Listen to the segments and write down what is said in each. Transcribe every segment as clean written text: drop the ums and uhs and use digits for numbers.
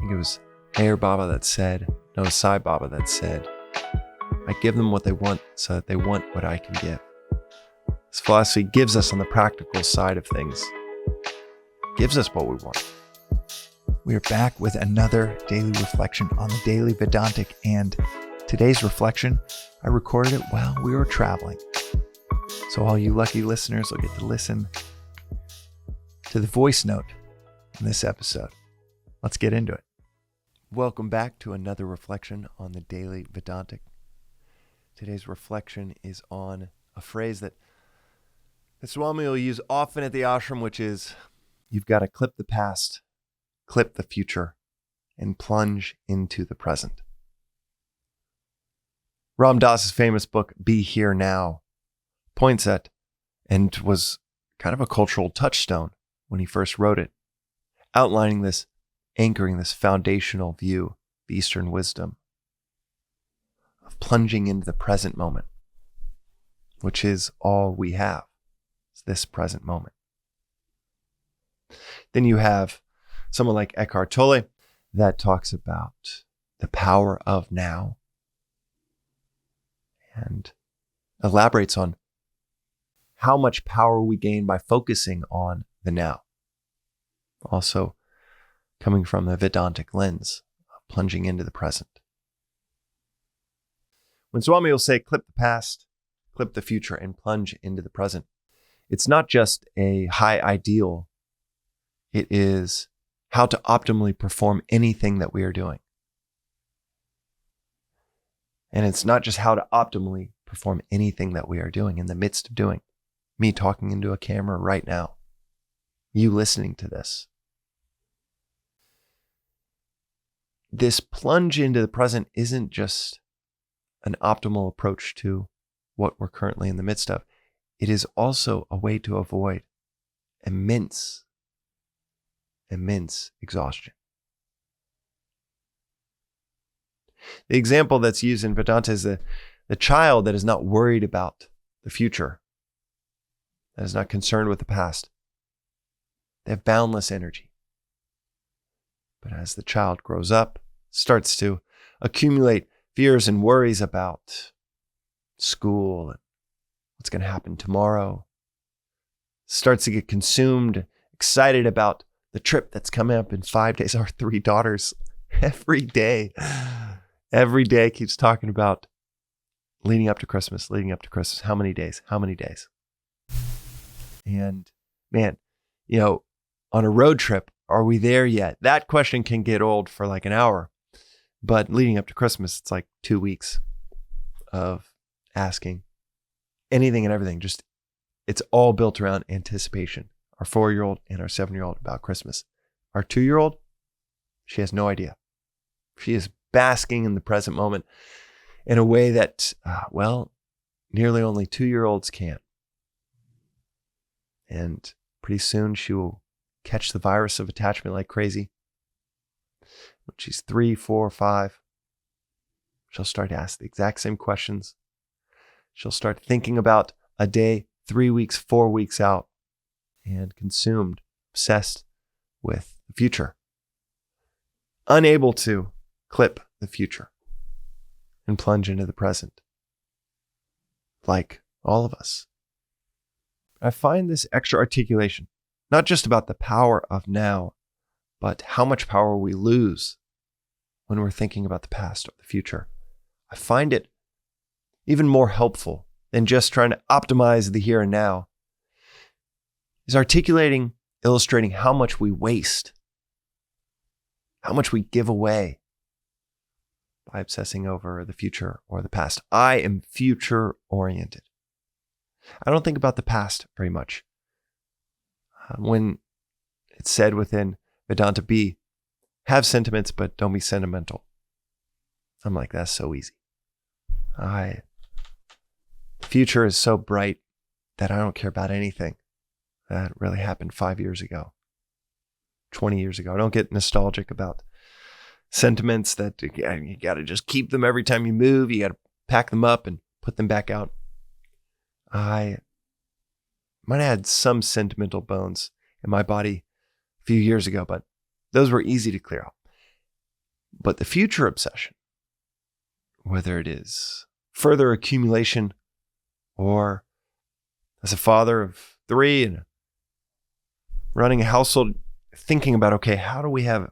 think it was Ayer Baba that said, no, Sai Baba that said, I give them what they want so that they want what I can give. This philosophy gives us on the practical side of things, gives us what we want. We are back with another daily reflection on the Daily Vedantic, and today's reflection, I recorded it while we were traveling. So all you lucky listeners will get to listen to the voice note in this episode. Let's get into it. Welcome back to another reflection on the Daily Vedantic. Today's reflection is on a phrase that Swami will use often at the ashram, which is, you've got to clip the past, clip the future, and plunge into the present. Ram Dass's famous book, Be Here Now, points at, and was kind of a cultural touchstone when he first wrote it, outlining this, anchoring this foundational view of Eastern wisdom, of plunging into the present moment, which is all we have. It's this present moment. Then you have someone like Eckhart Tolle that talks about the power of now and elaborates on how much power we gain by focusing on the now. Also coming from the Vedantic lens of plunging into the present. When Swami will say, clip the past, clip the future, and plunge into the present, it's not just a high ideal. It is how to optimally perform anything that we are doing. And it's not just how to optimally perform anything that we are doing in the midst of doing. Me talking into a camera right now. You listening to this. This plunge into the present isn't just an optimal approach to what we're currently in the midst of. It is also a way to avoid immense exhaustion. The example that's used in Vedanta is the child that is not worried about the future, that is not concerned with the past. They have boundless energy. But as the child grows up, starts to accumulate fears and worries about school and what's going to happen tomorrow, starts to get consumed, excited about the trip that's coming up in 5 days. Our 3 daughters, every day keeps talking about leading up to Christmas. How many days? And man, on a road trip, are we there yet? That question can get old for like an hour. But leading up to Christmas, it's like 2 weeks of asking anything and everything. Just, it's all built around anticipation. Our 4-year-old and our 7-year-old about Christmas. Our 2-year-old, she has no idea. She is basking in the present moment in a way that, nearly only 2-year-olds can. And pretty soon she will catch the virus of attachment like crazy. When she's 3, 4, 5, she'll start to ask the exact same questions. She'll start thinking about a day, 3 weeks, 4 weeks out, and consumed, obsessed with the future. Unable to clip the future and plunge into the present, like all of us. I find this extra articulation, not just about the power of now, but how much power we lose when we're thinking about the past or the future. I find it even more helpful than just trying to optimize the here and now, is illustrating how much we waste, how much we give away by obsessing over the future or the past. I am future oriented. I don't think about the past very much. When it's said within Vedanta B, have sentiments, but don't be sentimental. I'm like, that's so easy. The future is so bright that I don't care about anything that really happened 5 years ago, 20 years ago. I don't get nostalgic about sentiments that you got to just keep them every time you move. You got to pack them up and put them back out. I might have had some sentimental bones in my body a few years ago, but those were easy to clear out. But the future obsession, whether it is further accumulation or as a father of 3 and running a household, thinking about, okay, how do we have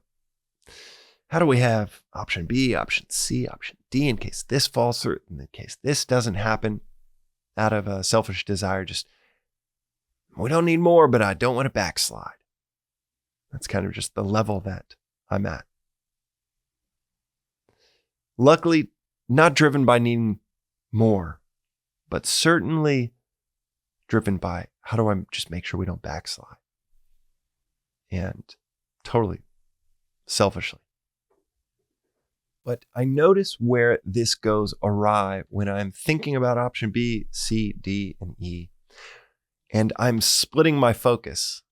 option B, option C, option D in case this falls through, in case this doesn't happen, out of a selfish desire, just, we don't need more, but I don't want to backslide. That's kind of just the level that I'm at. Luckily, not driven by needing more, but certainly driven by how do I just make sure we don't backslide? And totally selfishly. But I notice where this goes awry when I'm thinking about option B, C, D, and E, and I'm splitting my focus.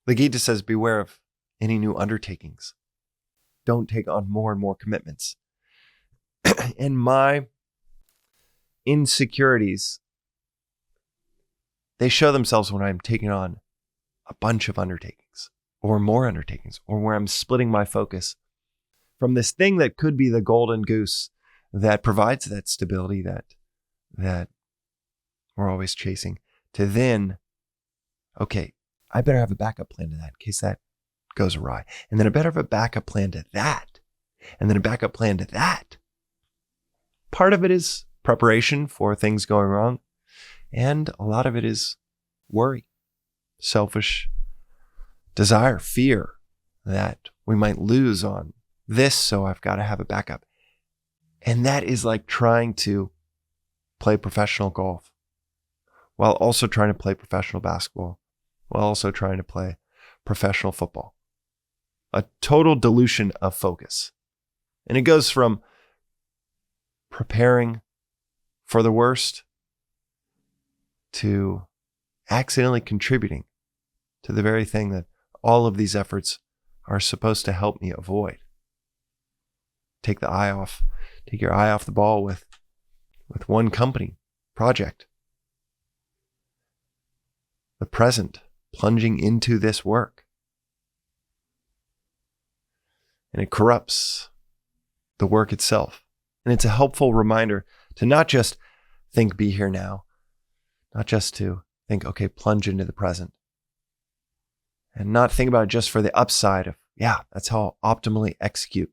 The Gita says, beware of any new undertakings. Don't take on more and more commitments. And my insecurities, they show themselves when I'm taking on a bunch of undertakings or more undertakings, or where I'm splitting my focus from this thing that could be the golden goose that provides that stability that we're always chasing, to then, okay, I better have a backup plan to that in case that goes awry. And then I better have a backup plan to that. And then a backup plan to that. Part of it is preparation for things going wrong. And a lot of it is worry, selfish desire, fear that we might lose on this, so I've got to have a backup. And that is like trying to play professional golf while also trying to play professional basketball, while also trying to play professional football. A total dilution of focus. And it goes from preparing for the worst to accidentally contributing to the very thing that all of these efforts are supposed to help me avoid. Take your eye off the ball with one company project. The present, plunging into this work. And it corrupts the work itself. And it's a helpful reminder to not just think, be here now, not just to think, okay, plunge into the present, and not think about it just for the upside of, yeah, that's how I'll optimally execute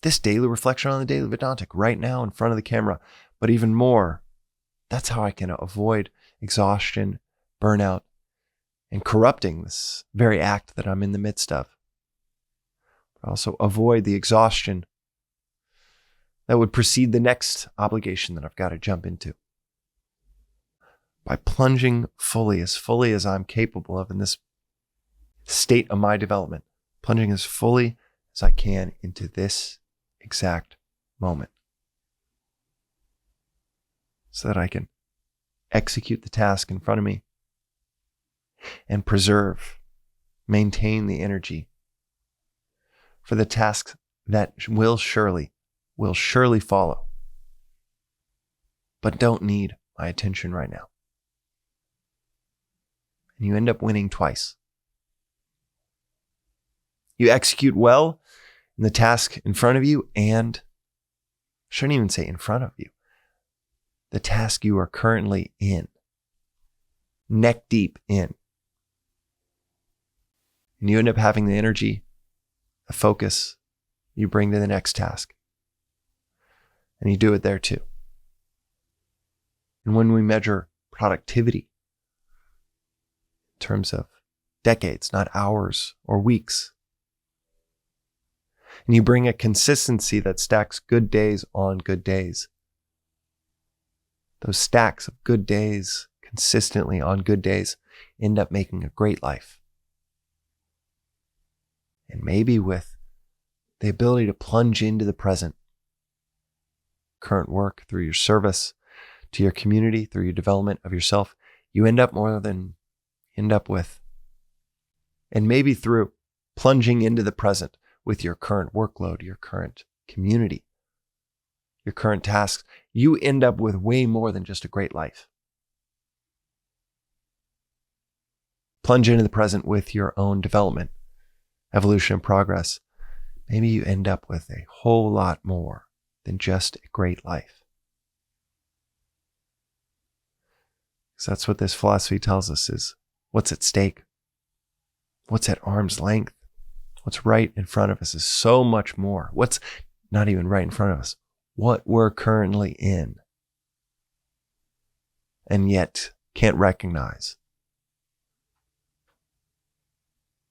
this daily reflection on the Daily Vedantic right now in front of the camera. But even more, that's how I can avoid exhaustion, burnout, and corrupting this very act that I'm in the midst of. But also avoid the exhaustion that would precede the next obligation that I've got to jump into. By plunging fully as I'm capable of in this state of my development, plunging as fully as I can into this exact moment, so that I can execute the task in front of me and maintain the energy for the tasks that will surely follow, but don't need my attention right now. And you end up winning twice. You execute well in the task in front of you, and shouldn't even say in front of you, the task you are currently in, neck deep in. And you end up having the energy, the focus you bring to the next task. And you do it there too. And when we measure productivity in terms of decades, not hours or weeks, and you bring a consistency that stacks good days on good days, those stacks of good days consistently on good days end up making a great life. And maybe with the ability to plunge into the present, current work through your service to your community, through your development of yourself, you end up more than you end up with. And maybe through plunging into the present with your current workload, your current community, your current tasks, you end up with way more than just a great life. Plunge into the present with your own development, evolution, and progress. maybe you end up with a whole lot more than just a great life. Because that's what this philosophy tells us is what's at stake, what's at arm's length, what's right in front of us is so much more. What's not even right in front of us, what we're currently in and yet can't recognize,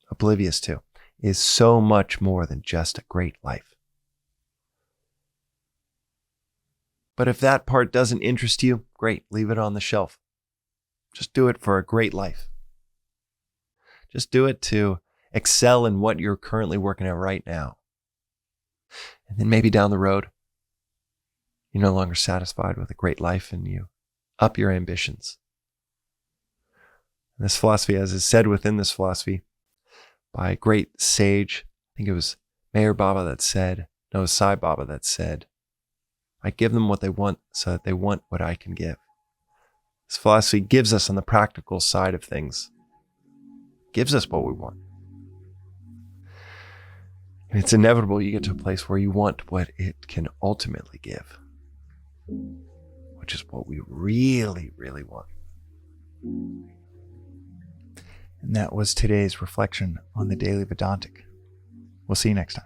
oblivious to, is so much more than just a great life. But if that part doesn't interest you, great, leave it on the shelf. Just do it for a great life. Just do it to excel in what you're currently working at right now. And then maybe down the road, you're no longer satisfied with a great life and you up your ambitions. And this philosophy, as is said within this philosophy by a great sage, I think it was Sai Baba that said, I give them what they want so that they want what I can give. This philosophy gives us on the practical side of things, gives us what we want. And it's inevitable you get to a place where you want what it can ultimately give, which is what we really, really want. And that was today's reflection on the Daily Vedantic. We'll see you next time.